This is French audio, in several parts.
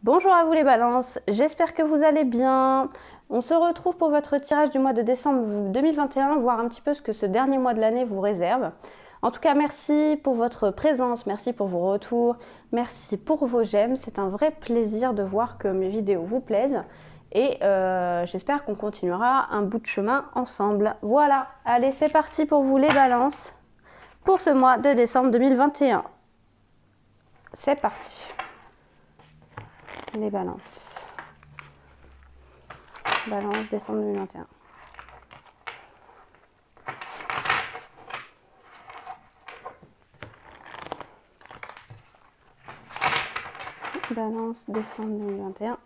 Bonjour à vous les balances, j'espère que vous allez bien. On se retrouve pour votre tirage du mois de décembre 2021, voir un petit peu ce que ce dernier mois de l'année vous réserve. En tout cas, merci pour votre présence, merci pour vos retours, merci pour vos j'aime. C'est un vrai plaisir de voir que mes vidéos vous plaisent. Et j'espère qu'on continuera un bout de chemin ensemble. Voilà, allez c'est parti pour vous les balances pour ce mois de décembre 2021. C'est parti. Les balances. Balance décembre 2021. Balance décembre 2021.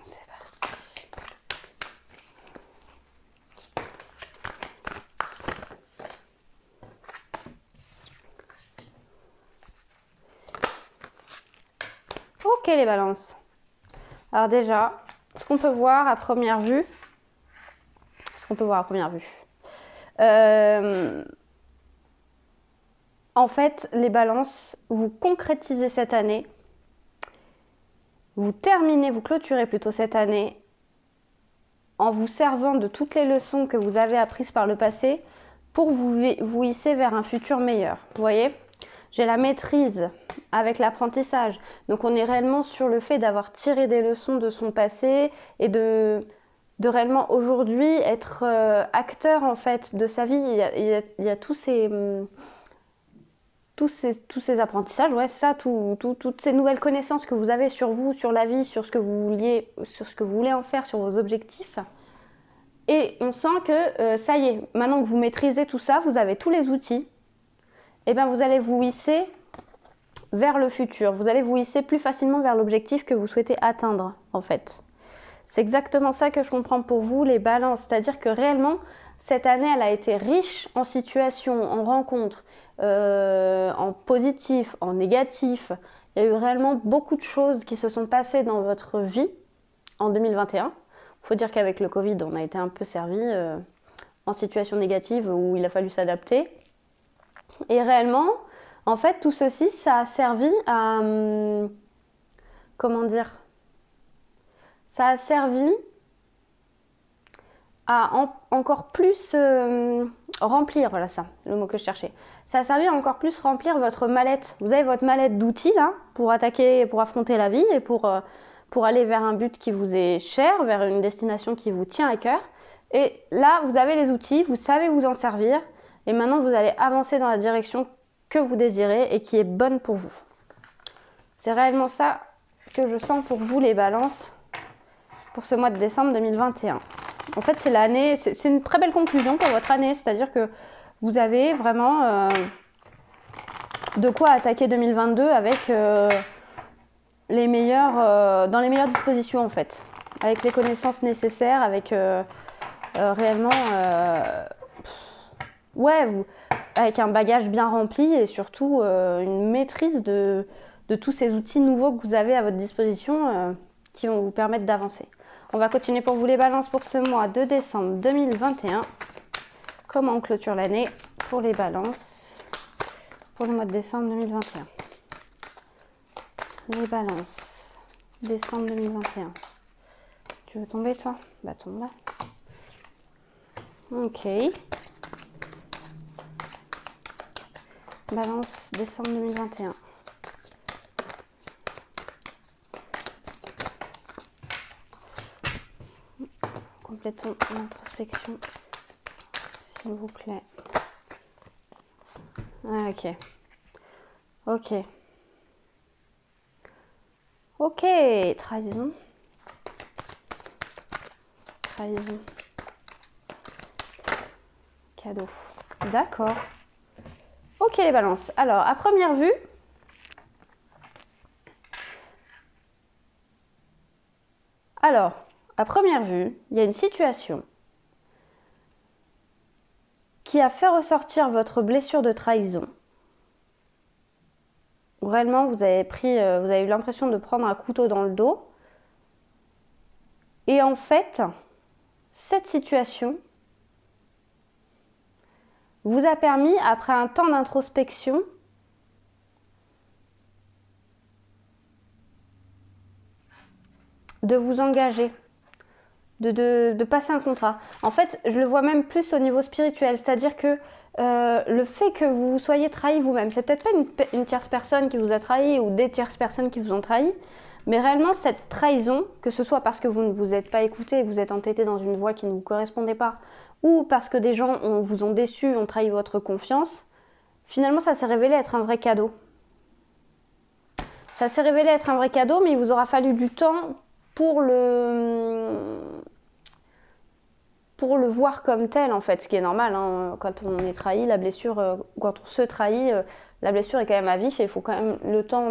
C'est parti. Ok les balances. Alors déjà, ce qu'on peut voir à première vue, en fait, les balances, vous concrétisez cette année, vous clôturez plutôt cette année en vous servant de toutes les leçons que vous avez apprises par le passé pour vous hisser vers un futur meilleur. Vous voyez ? J'ai la maîtrise avec l'apprentissage. Donc on est réellement sur le fait d'avoir tiré des leçons de son passé et de réellement aujourd'hui être acteur en fait de sa vie. Il y a tous ces apprentissages, ouais, ça, toutes ces nouvelles connaissances que vous avez sur vous, sur la vie, sur ce que vous voulez en faire, sur vos objectifs. Et on sent que ça y est, maintenant que vous maîtrisez tout ça, vous avez tous les outils, et bien vous allez vous hisser vers le futur. Vous allez vous hisser plus facilement vers l'objectif que vous souhaitez atteindre, en fait. C'est exactement ça que je comprends pour vous, les balances. C'est-à-dire que réellement, cette année, elle a été riche en situations, en rencontres, en positif, en négatif. Il y a eu réellement beaucoup de choses qui se sont passées dans votre vie en 2021. Il faut dire qu'avec le Covid, on a été un peu servi en situation négative où il a fallu s'adapter. Et réellement, en fait, tout ceci, ça a servi à... comment dire ? Ça a servi à encore plus remplir, voilà ça, le mot que je cherchais. Ça a servi à encore plus remplir votre mallette. Vous avez votre mallette d'outils là, pour attaquer, pour affronter la vie et pour aller vers un but qui vous est cher, vers une destination qui vous tient à cœur. Et là, vous avez les outils, vous savez vous en servir. Et maintenant, vous allez avancer dans la direction que vous désirez et qui est bonne pour vous. C'est réellement ça que je sens pour vous les balances pour ce mois de décembre 2021. En fait, c'est l'année, c'est une très belle conclusion pour votre année, c'est-à-dire que vous avez vraiment de quoi attaquer 2022 avec dans les meilleures dispositions en fait, avec les connaissances nécessaires, avec réellement avec un bagage bien rempli et surtout une maîtrise de tous ces outils nouveaux que vous avez à votre disposition qui vont vous permettre d'avancer. On va continuer pour vous les balances pour ce mois de décembre 2021. Comment on clôture l'année pour les balances pour le mois de décembre 2021. Les balances, décembre 2021. Tu veux tomber toi? Bah tombe là. Ok. Balance, décembre 2021. Complétons l'introspection, s'il vous plaît. Ah, ok. Ok. Ok, trahison. Trahison. Cadeau. D'accord. Ok les balances. Alors, à première vue, il y a une situation qui a fait ressortir votre blessure de trahison. Réellement, vous avez eu l'impression de prendre un couteau dans le dos. Et en fait, cette situation vous a permis, après un temps d'introspection, de vous engager, de passer un contrat. En fait, je le vois même plus au niveau spirituel, c'est-à-dire que le fait que vous soyez trahi vous-même, c'est peut-être pas une tierce personne qui vous a trahi ou des tierces personnes qui vous ont trahi, mais réellement cette trahison, que ce soit parce que vous ne vous êtes pas écouté, que vous êtes entêté dans une voie qui ne vous correspondait pas, ou parce que des gens vous ont déçu, ont trahi votre confiance, finalement ça s'est révélé être un vrai cadeau. Ça s'est révélé être un vrai cadeau, mais il vous aura fallu du temps pour le voir comme tel, en fait, ce qui est normal, hein. Quand on est trahi, la blessure, quand on se trahit, la blessure est quand même à vif et il faut quand même le temps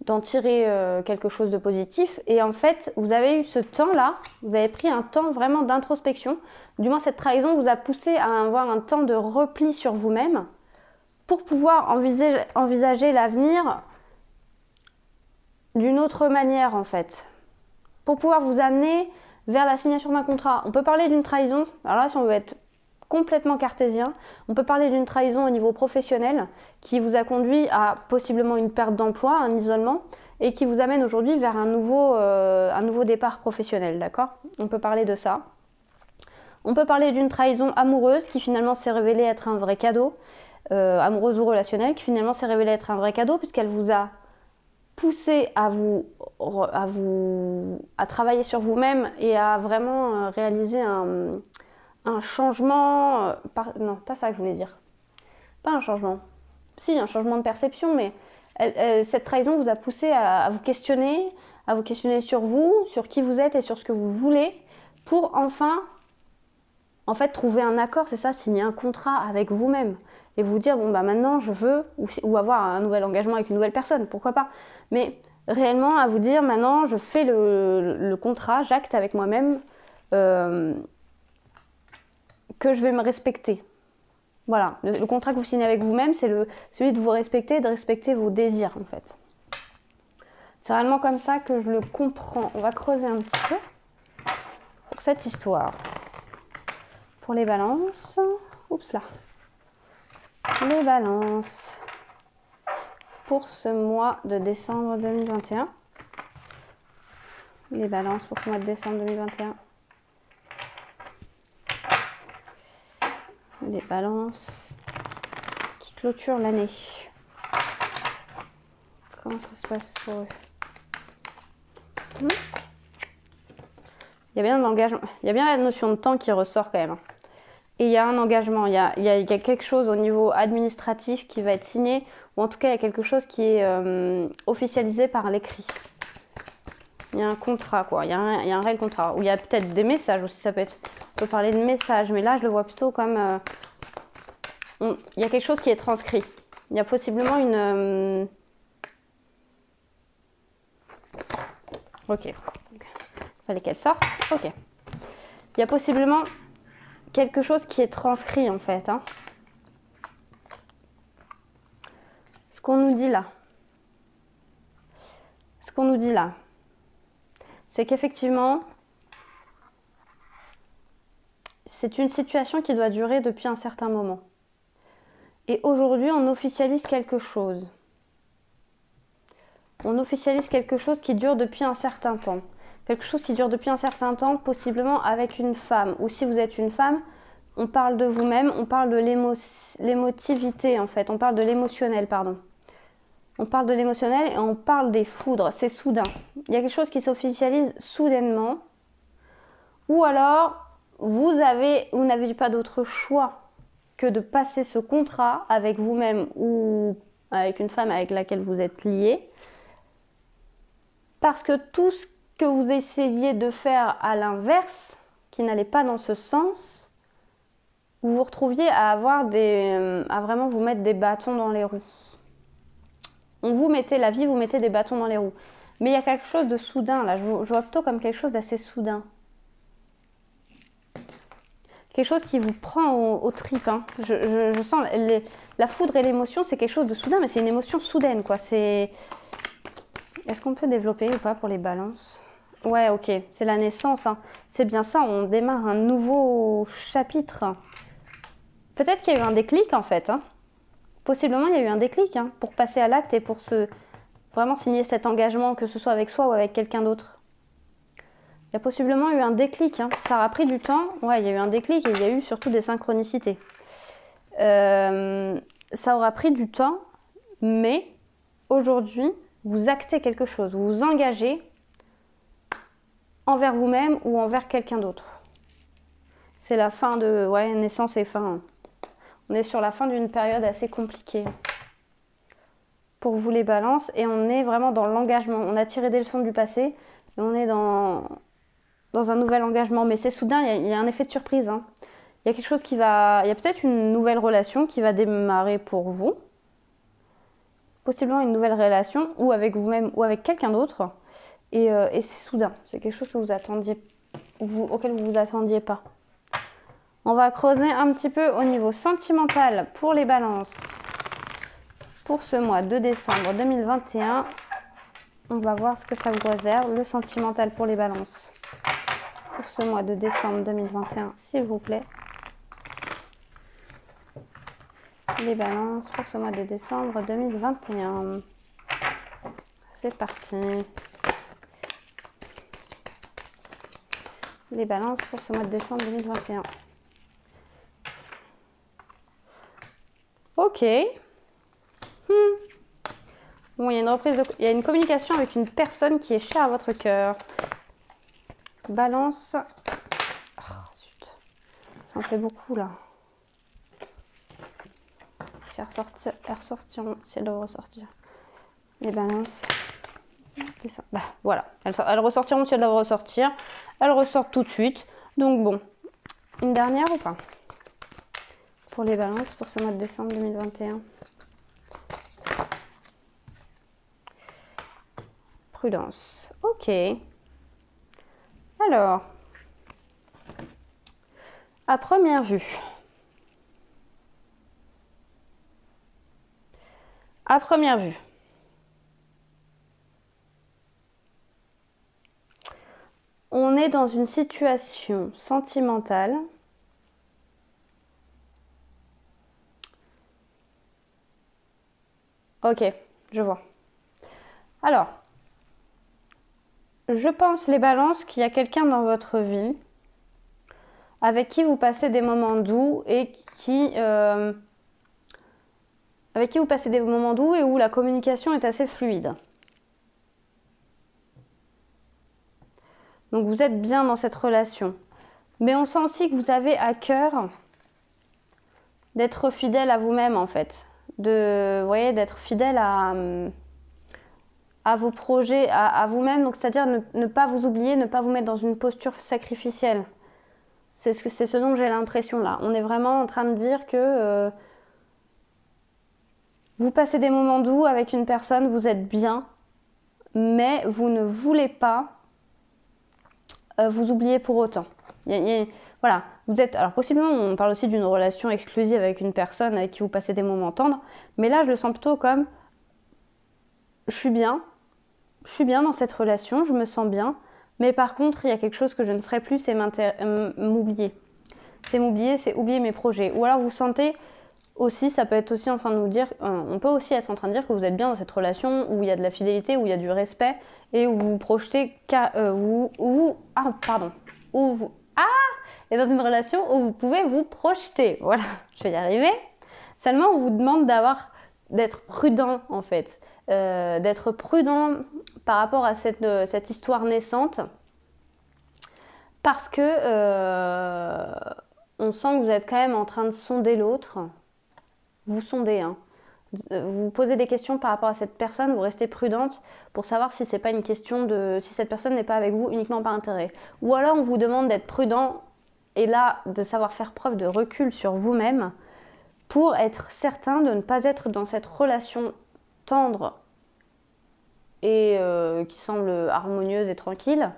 d'en tirer quelque chose de positif. Et en fait, vous avez eu ce temps-là, vous avez pris un temps vraiment d'introspection. Du moins, cette trahison vous a poussé à avoir un temps de repli sur vous-même pour pouvoir envisager l'avenir d'une autre manière, en fait. Pour pouvoir vous amener vers la signature d'un contrat. On peut parler d'une trahison, alors là, si on veut être complètement cartésien, on peut parler d'une trahison au niveau professionnel qui vous a conduit à possiblement une perte d'emploi, un isolement, et qui vous amène aujourd'hui vers un nouveau départ professionnel, d'accord? On peut parler de ça. On peut parler d'une trahison amoureuse qui finalement s'est révélée être un vrai cadeau, amoureuse ou relationnelle, qui finalement s'est révélée être un vrai cadeau puisqu'elle vous a poussé à travailler sur vous-même et à vraiment réaliser un changement, non, pas ça que je voulais dire, pas un changement, si, un changement de perception, mais cette trahison vous a poussé à vous questionner sur vous, sur qui vous êtes et sur ce que vous voulez, pour enfin, en fait, trouver un accord, c'est ça, signer un contrat avec vous-même, et vous dire, bon bah maintenant je veux, ou avoir un nouvel engagement avec une nouvelle personne, pourquoi pas, mais réellement à vous dire, maintenant je fais le contrat, j'acte avec moi-même, que je vais me respecter. Voilà, le contrat que vous signez avec vous-même, c'est celui de vous respecter, de respecter vos désirs en fait. C'est réellement comme ça que je le comprends. On va creuser un petit peu pour cette histoire. Pour les balances, oups là. Les balances pour ce mois de décembre 2021. Les balances pour ce mois de décembre 2021. Les balances qui clôturent l'année. Comment ça se passe pour eux? Il y a bien de l'engagement, il y a bien la notion de temps qui ressort quand même. Et il y a un engagement, il y a quelque chose au niveau administratif qui va être signé, ou en tout cas il y a quelque chose qui est officialisé par l'écrit. Il y a un contrat quoi, il y a un réel contrat. Ou il y a peut-être des messages aussi, ça peut être, on peut parler de messages, mais là je le vois plutôt comme... il y a quelque chose qui est transcrit. Il y a possiblement une... Ok. Il fallait qu'elle sorte. Ok. Il y a possiblement quelque chose qui est transcrit en fait. Hein. Ce qu'on nous dit là. Ce qu'on nous dit là. C'est qu'effectivement, c'est une situation qui doit durer depuis un certain moment. Et aujourd'hui, on officialise quelque chose. On officialise quelque chose qui dure depuis un certain temps. Quelque chose qui dure depuis un certain temps, possiblement avec une femme. Ou si vous êtes une femme, on parle de vous-même, on parle de l'émotivité en fait. On parle de l'émotionnel, pardon. On parle de l'émotionnel et on parle des foudres. C'est soudain. Il y a quelque chose qui s'officialise soudainement. Ou alors, vous n'avez pas d'autre choix que de passer ce contrat avec vous-même ou avec une femme avec laquelle vous êtes lié. Parce que tout ce que vous essayiez de faire à l'inverse, qui n'allait pas dans ce sens, vous vous retrouviez à vraiment vous mettre des bâtons dans les roues. La vie vous mettez des bâtons dans les roues. Mais il y a quelque chose de soudain, là, je vois plutôt comme quelque chose d'assez soudain. Quelque chose qui vous prend aux tripes. Hein. Je sens la foudre et l'émotion, c'est quelque chose de soudain, mais c'est une émotion soudaine, quoi. Est-ce qu'on peut développer ou pas pour les balances? Ouais, ok, c'est la naissance. Hein. C'est bien ça, on démarre un nouveau chapitre. Peut-être qu'il y a eu un déclic, en fait. Hein. Possiblement, il y a eu un déclic hein, pour passer à l'acte et pour vraiment signer cet engagement, que ce soit avec soi ou avec quelqu'un d'autre. Il y a possiblement eu un déclic, hein. Ça aura pris du temps. Ouais, il y a eu un déclic et il y a eu surtout des synchronicités. Ça aura pris du temps, mais aujourd'hui, vous actez quelque chose. Vous vous engagez envers vous-même ou envers quelqu'un d'autre. C'est la fin de... Ouais, naissance et fin. On est sur la fin d'une période assez compliquée pour vous les balances. Et on est vraiment dans l'engagement. On a tiré des leçons du passé et on est dans un nouvel engagement. Mais c'est soudain, il y a un effet de surprise. Hein. Il y a quelque chose qui va... Il y a peut-être une nouvelle relation qui va démarrer pour vous. Possiblement une nouvelle relation ou avec vous-même ou avec quelqu'un d'autre. Et c'est soudain. C'est quelque chose que vous attendiez, auquel vous ne vous attendiez pas. On va creuser un petit peu au niveau sentimental pour les balances. Pour ce mois de décembre 2021, on va voir ce que ça vous réserve. Le sentimental pour les balances. Pour ce mois de décembre 2021, s'il vous plaît. Les balances pour ce mois de décembre 2021. C'est parti. Les balances pour ce mois de décembre 2021. Ok. Bon, il y a une reprise il y a une communication avec une personne qui est chère à votre cœur. Balance. Oh, zut. Ça en fait beaucoup là. Si elles ressortiront, si elles doivent ressortir. Les balances. Bah, voilà. Elles ressortiront si elles doivent ressortir. Elles ressortent tout de suite. Donc bon. Une dernière ou pas? Pour les balances pour ce mois de décembre 2021. Prudence. Ok. Alors. À première vue. À première vue. On est dans une situation sentimentale ok, je vois. Alors, je pense les balances qu'il y a quelqu'un dans votre vie avec qui vous passez des moments doux et avec qui vous passez des moments doux et où la communication est assez fluide. Donc vous êtes bien dans cette relation. Mais on sent aussi que vous avez à cœur d'être fidèle à vous-même en fait. Vous voyez, d'être fidèle à vos projets, à vous-même. Donc c'est-à-dire ne pas vous oublier, ne pas vous mettre dans une posture sacrificielle. C'est ce dont j'ai l'impression là. On est vraiment en train de dire que vous passez des moments doux avec une personne, vous êtes bien, mais vous ne voulez pas vous oublier pour autant. Voilà, vous êtes. Alors possiblement, on parle aussi d'une relation exclusive avec une personne avec qui vous passez des moments tendres, mais là je le sens plutôt comme je suis bien dans cette relation, je me sens bien, mais par contre il y a quelque chose que je ne ferai plus, c'est m'oublier. C'est m'oublier, c'est oublier mes projets. Ou alors vous sentez aussi, ça peut être aussi en train de vous dire, on peut aussi être en train de dire que vous êtes bien dans cette relation où il y a de la fidélité, où il y a du respect et où vous vous projetez, et dans une relation où vous pouvez vous projeter. Voilà, je vais y arriver. Seulement, on vous demande d'être prudent en fait, d'être prudent par rapport à cette histoire naissante, parce que on sent que vous êtes quand même en train de sonder l'autre. Vous sondez, hein. Vous posez des questions par rapport à cette personne, vous restez prudente pour savoir si c'est pas une question si cette personne n'est pas avec vous uniquement par intérêt. Ou alors on vous demande d'être prudent et là de savoir faire preuve de recul sur vous-même pour être certain de ne pas être dans cette relation tendre et qui semble harmonieuse et tranquille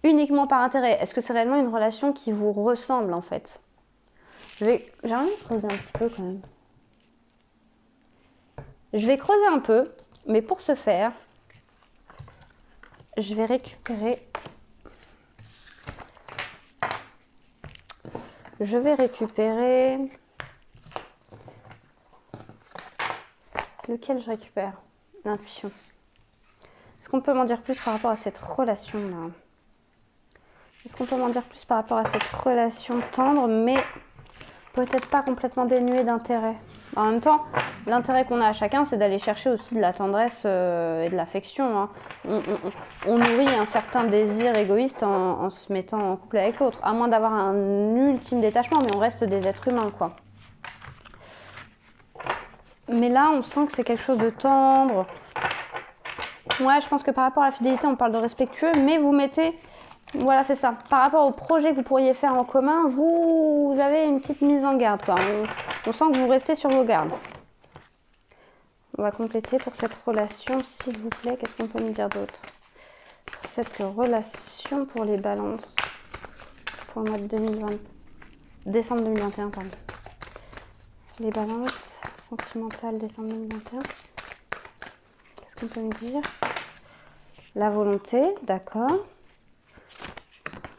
uniquement par intérêt. Est-ce que c'est réellement une relation qui vous ressemble en fait? J'ai envie de creuser un petit peu quand même. Je vais creuser un peu, mais pour ce faire, je vais récupérer... Lequel je récupère? L'intuition. Est-ce qu'on peut m'en dire plus par rapport à cette relation-là? Est-ce qu'on peut m'en dire plus par rapport à cette relation tendre, mais peut-être pas complètement dénuée d'intérêt? En même temps, l'intérêt qu'on a à chacun, c'est d'aller chercher aussi de la tendresse et de l'affection. Hein. On nourrit un certain désir égoïste en se mettant en couple avec l'autre, à moins d'avoir un ultime détachement, mais on reste des êtres humains, quoi. Mais là, on sent que c'est quelque chose de tendre. Ouais, je pense que par rapport à la fidélité, on parle de respectueux, mais vous mettez... Voilà, c'est ça. Par rapport au projet que vous pourriez faire en commun, vous avez une petite mise en garde, quoi. On sent que vous restez sur vos gardes. On va compléter pour cette relation, s'il vous plaît. Qu'est-ce qu'on peut me dire d'autre? Pour cette relation, pour les balances, pour le mois de 2020... décembre 2021, pardon. Les balances sentimentales, décembre 2021. Qu'est-ce qu'on peut me dire? La volonté, d'accord.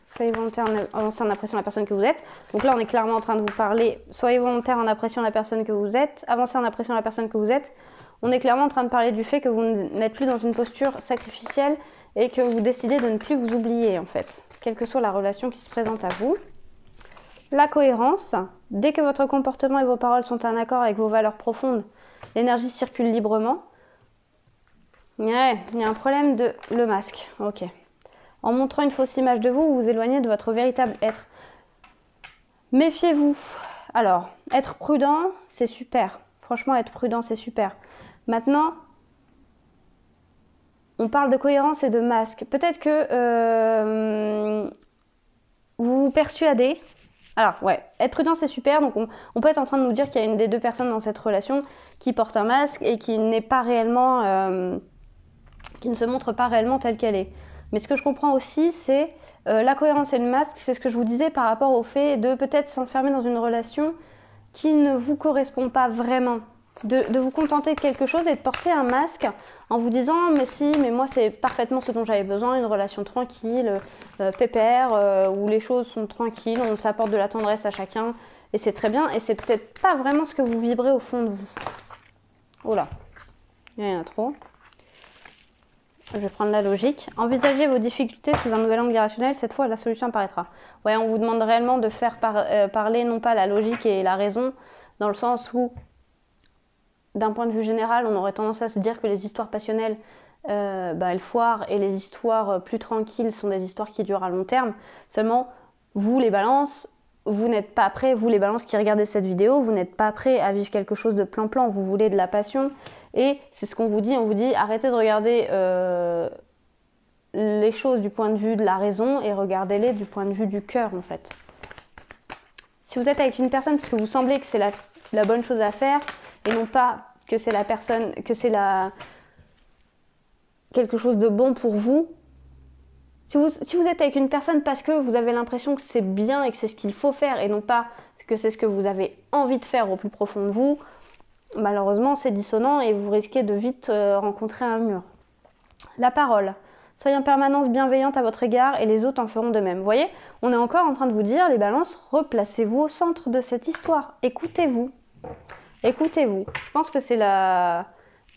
Soyez volontaire en avançant en appréciant la personne que vous êtes. Donc là, on est clairement en train de vous parler. Soyez volontaire en appréciant la personne que vous êtes. Avancez en appréciant la personne que vous êtes. On est clairement en train de parler du fait que vous n'êtes plus dans une posture sacrificielle et que vous décidez de ne plus vous oublier, en fait. Quelle que soit la relation qui se présente à vous. La cohérence. Dès que votre comportement et vos paroles sont en accord avec vos valeurs profondes, l'énergie circule librement. Ouais, il y a un problème de le masque. Ok. En montrant une fausse image de vous, vous vous éloignez de votre véritable être. Méfiez-vous. Alors, être prudent, c'est super. Franchement, être prudent, c'est super. Maintenant, on parle de cohérence et de masque. Peut-être que vous vous persuadez. Alors, ouais, être prudent, c'est super. Donc, on peut être en train de nous dire qu'il y a une des deux personnes dans cette relation qui porte un masque et qui n'est pas réellement... qui ne se montre pas réellement telle qu'elle est. Mais ce que je comprends aussi, c'est la cohérence et le masque, c'est ce que je vous disais par rapport au fait de peut-être s'enfermer dans une relation qui ne vous correspond pas vraiment. De vous contenter de quelque chose et de porter un masque en vous disant « mais si, mais moi c'est parfaitement ce dont j'avais besoin, une relation tranquille, pépère, où les choses sont tranquilles, on s'apporte de la tendresse à chacun et c'est très bien. » Et c'est peut-être pas vraiment ce que vous vibrez au fond de vous. Oh là, il y en a trop. Je vais prendre la logique. Envisagez vos difficultés sous un nouvel angle irrationnel. Cette fois, la solution apparaîtra. Ouais, on vous demande réellement de faire parler non pas la logique et la raison, dans le sens où, d'un point de vue général, on aurait tendance à se dire que les histoires passionnelles, elles foirent et les histoires plus tranquilles sont des histoires qui durent à long terme. Seulement, vous, les balances, vous n'êtes pas prêts, vous les balances qui regardez cette vidéo, vous n'êtes pas prêts à vivre quelque chose de plan-plan. Vous voulez de la passion. Et c'est ce qu'on vous dit, on vous dit arrêtez de regarder les choses du point de vue de la raison et regardez-les du point de vue du cœur en fait. Si vous êtes avec une personne parce que vous semblez que c'est la bonne chose à faire et non pas que c'est la personne, que c'est quelque chose de bon pour vous. Si vous êtes avec une personne parce que vous avez l'impression que c'est bien et que c'est ce qu'il faut faire et non pas que c'est ce que vous avez envie de faire au plus profond de vous, malheureusement, c'est dissonant et vous risquez de vite rencontrer un mur. La parole. Soyez en permanence bienveillante à votre égard et les autres en feront de même. Vous voyez, on est encore en train de vous dire, les balances, replacez-vous au centre de cette histoire. Écoutez-vous. Écoutez-vous. Je pense que c'est la...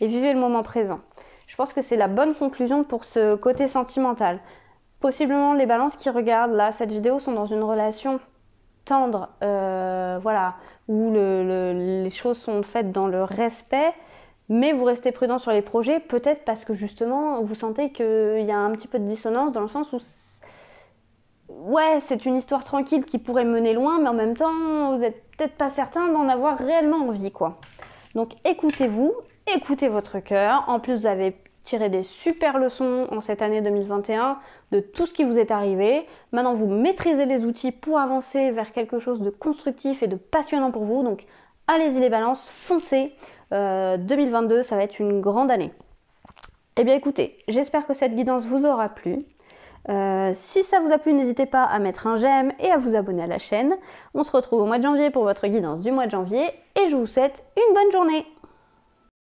Et vivez le moment présent. Je pense que c'est la bonne conclusion pour ce côté sentimental. Possiblement, les balances qui regardent là cette vidéo sont dans une relation tendre, voilà, où les choses sont faites dans le respect, mais vous restez prudent sur les projets, peut-être parce que justement vous sentez qu'il y a un petit peu de dissonance dans le sens où ouais, c'est une histoire tranquille qui pourrait mener loin, mais en même temps vous n'êtes peut-être pas certain d'en avoir réellement envie, quoi. Donc écoutez-vous, écoutez votre cœur. En plus, vous avez tiré des super leçons en cette année 2021 de tout ce qui vous est arrivé. Maintenant, vous maîtrisez les outils pour avancer vers quelque chose de constructif et de passionnant pour vous. Donc, allez-y les balances, foncez. 2022, ça va être une grande année. Eh bien, écoutez, j'espère que cette guidance vous aura plu. Si ça vous a plu, n'hésitez pas à mettre un j'aime et à vous abonner à la chaîne. On se retrouve au mois de janvier pour votre guidance du mois de janvier et je vous souhaite une bonne journée.